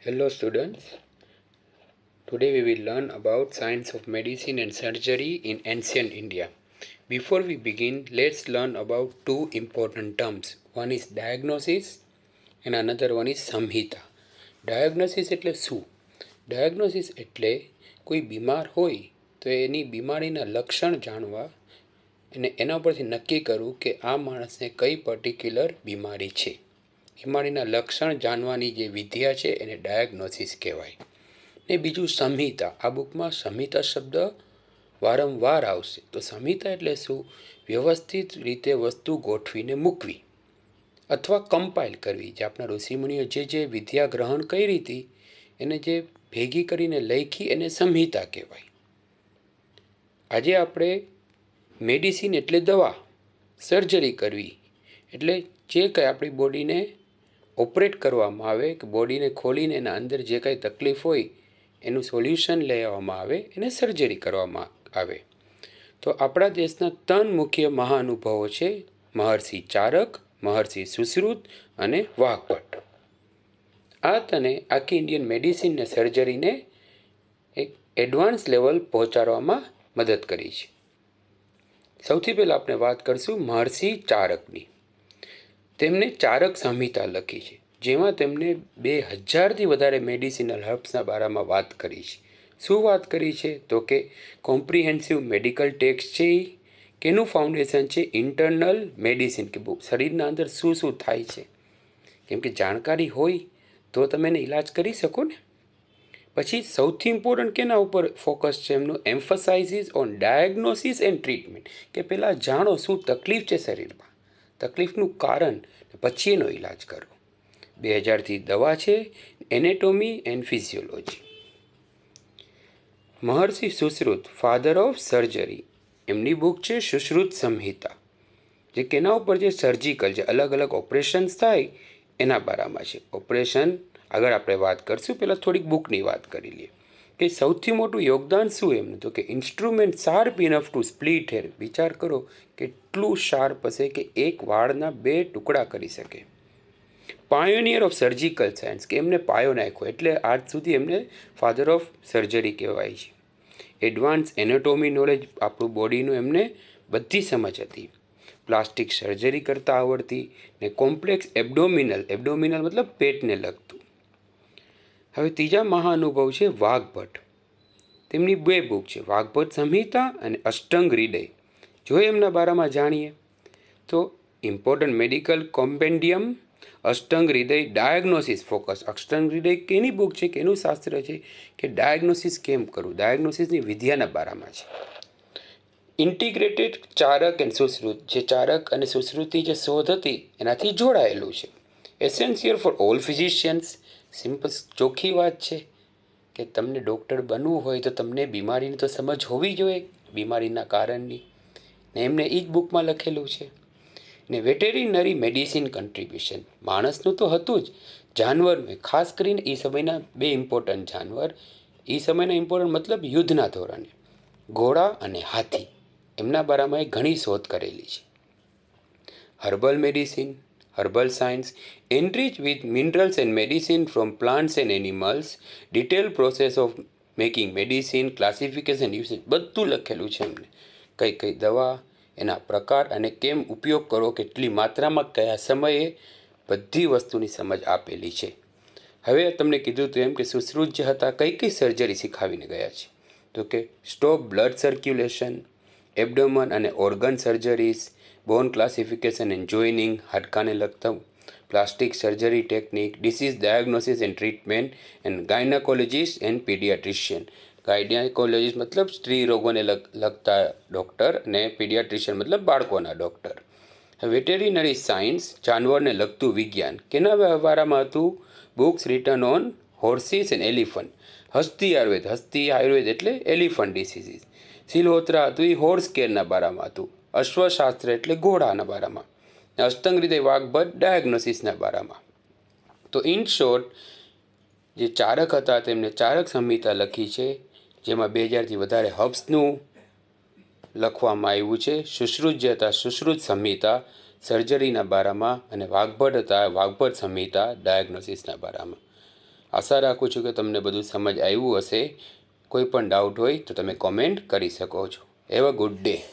Hello students, today we will learn about science of medicine and surgery in ancient India. Before we begin, let's learn about two important terms. One is diagnosis and another one is samhita. Diagnosis એટલે શું? Diagnosis એટલે કોઈ બીમાર હોય તો એની બીમારીના લક્ષણ જાણવા અને એના પરથી નક્કી કરવું કે આ માણસને કઈ પર્ટિક્યુલર બીમારી છે. બીમારીના લક્ષણ જાણવાની જે વિદ્યા છે એને ડાયગ્નોસિસ કહેવાય. ને બીજું સંહિતા. આ બુકમાં સંહિતા શબ્દ વારંવાર આવશે. તો સંહિતા એટલે શું? વ્યવસ્થિત રીતે વસ્તુ ગોઠવીને મૂકવી અથવા કમ્પાઇલ કરવી. જે આપણા ઋષિમુનિઓ જે વિદ્યા ગ્રહણ કરી હતી એને જે ભેગી કરીને લખી એને સંહિતા કહેવાય. આજે આપણે મેડિસિન એટલે દવા, સર્જરી કરવી એટલે જે કંઈ આપણી બોડીને ઓપરેટ કરવામાં આવે કે બોડીને ખોલીને એના અંદર જે કાંઈ તકલીફ હોય એનું સોલ્યુશન લેવામાં આવે એને સર્જરી કરવામાં આવે. તો આપણા દેશના 3 મુખ્ય મહાનુભાવો છે: મહર્ષિ ચારક, મહર્ષિ સુશ્રુત અને વાઘભટ્ટ. આ તને આખી ઇન્ડિયન મેડિસિન ને સર્જરીને એક એડવાન્સ લેવલ પહોંચાડવામાં મદદ કરી છે. સૌથી પહેલાં આપણે વાત કરીશું મહર્ષિ ચારકની. તેમણે ચારક સંહિતા લખી છે, જેમાં તેમણે 2000થી વધારે મેડિસિનલ હર્બ્સના બારામાં વાત કરી છે. શું વાત કરી છે? તો કે કોમ્પ્રિહેન્સિવ મેડિકલ ટેક્સ્ટ છે કે એનું ફાઉન્ડેશન છે ઇન્ટરનલ મેડિસિન, કે શરીરના અંદર શું શું થાય છે. કેમ કે જાણકારી હોય તો તમે એને ઇલાજ કરી શકો ને. પછી સૌથી ઇમ્પોર્ટન્ટ કેના ઉપર ફોકસ છે એમનું? એમ્ફસાઇઝિસ ઓન ડાયગ્નોસિસ એન્ડ ટ્રીટમેન્ટ, કે પહેલાં જાણો શું તકલીફ છે શરીરમાં, તકલીફનું કારણ, પછી એનો ઇલાજ કરો. 2000થી દવા છે, anatomy and physiology. Maharshi Sushruta, father of surgery, એમની બુક છે સુશ્રુત સંહિતા, જે કેના ઉપર છે? સર્જિકલ, જે અલગ અલગ ઓપરેશન્સ થાય એના બારામાં છે. ઓપરેશન આગળ આપણે વાત કરીશું, પહેલાં થોડીક બુકની વાત કરી લઈએ કે સૌથી મોટું યોગદાન શું એમનું? તો કે instrument sharp enough to split hair. વિચાર કરો કેટલું શાર્પ હશે કે એક વાળના 2 ટુકડા કરી શકે. પાયોનિયર ઓફ સર્જિકલ સાયન્સ, કે એમને પાયો નાખ્યો એટલે આજ સુધી એમને ફાધર ઓફ સર્જરી કહેવાય છે. એડવાન્સ એનાટોમી નોલેજ, આપણું બોડીનું એમને બધી સમજ હતી. પ્લાસ્ટિક સર્જરી કરતાં આવડતી ને કોમ્પ્લેક્સ એબડોમિનલ મતલબ પેટને લગતું. હવે ત્રીજા મહાનુભાવ છે વાઘભટ્ટ. તેમની 2 બુક છે, વાઘભટ્ટ સંહિતા અને અષ્ટંગ હૃદય. જો એમના બારામાં જાણીએ તો ઇમ્પોર્ટન્ટ મેડિકલ કોમ્પેન્ડિયમ, અષ્ટંગ હૃદય ડાયગ્નોસિસ ફોકસ. અષ્ટંગ હૃદય કેની બુક છે, કે એનું શાસ્ત્ર છે કે ડાયગ્નોસિસ કેમ કરવું, ડાયગ્નોસિસની વિદ્યાના બારામાં છે. ઇન્ટિગ્રેટેડ ચારક એન્ડ સુશ્રુત, જે ચારક અને સુશ્રુતની જે શોધ હતી એનાથી જોડાયેલું છે. Essential for all physicians, simple ચોખ્ખી વાત છે કે તમને ડૉક્ટર બનવું હોય તો તમને બીમારીની તો સમજ હોવી જોઈએ, બીમારીના કારણની, ને એમને એ જ બુકમાં લખેલું છે. ને વેટેરિનરી મેડિસિન કન્ટ્રીબ્યુશન, માણસનું તો હતું જ, જાનવરનું, ખાસ કરીને એ સમયના 2 ઇમ્પોર્ટન્ટ જાનવર, એ સમયના ઇમ્પોર્ટન્ટ મતલબ યુદ્ધના ધોરણે ઘોડા અને હાથી, એમના બારામાં ઘણી શોધ કરેલી છે. Herbal medicine, herbal science, એનરીચ with minerals and medicine from plants and animals, detail process of making medicine, classification, usage, બધું લખેલું છે એમને. કઈ કઈ દવા, એના પ્રકાર અને કેમ ઉપયોગ કરો, કેટલી માત્રામાં, કયા સમયે, બધી વસ્તુની સમજ આપેલી છે. હવે તમને કીધું હતું એમ કે સુશ્રુત જે હતા કઈ સર્જરી શીખાવીને ગયા છે? તો કે સ્ટોપ બ્લડ સર્ક્યુલેશન, એબડોમન અને organ surgeries, bone classification and joining, હાડકાને લગતા, plastic surgery technique, disease diagnosis and treatment, and gynaecologist and paediatrician. Gynaecologist મતલબ સ્ત્રી રોગોને લગતા ડૉક્ટર, અને પીડિયાટ્રિશિયન મતલબ બાળકોના ડૉક્ટર. વેટેરિનરી સાયન્સ, જાનવરને લગતું વિજ્ઞાન, કેના બારામાં હતું? Books written on horses and elephant. Hasti Ayurveda એટલે એલિફન્ટ ડિસીઝીસ. સિલહોત્રા હતું એ હોર્સ કેરના બારામાં હતું. અશ્વશાસ્ત્ર એટલે ઘોડાના બારામાં. અષ્ટંગ હૃદય વાઘભટ્ટ ડાયગ્નોસિસના બારામાં. તો ઇન શોર્ટ, જે ચારક હતા તેમને ચારક સંહિતા લખી છે, જેમાં 2000થી વધારે હર્બ્સનું લખવામાં આવ્યું છે. સુશ્રુત જે હતા સુશ્રુત સંહિતા સર્જરીના બારામાં, અને વાઘભટ્ટ હતા વાઘભટ્ટ સંહિતા ડાયગ્નોસિસના બારામાં. આશા રાખું છું કે તમને બધું સમજ આવ્યું હશે. કોઈ પણ ડાઉટ હોય તો તમે કોમેન્ટ કરી શકો છો. Have a good day.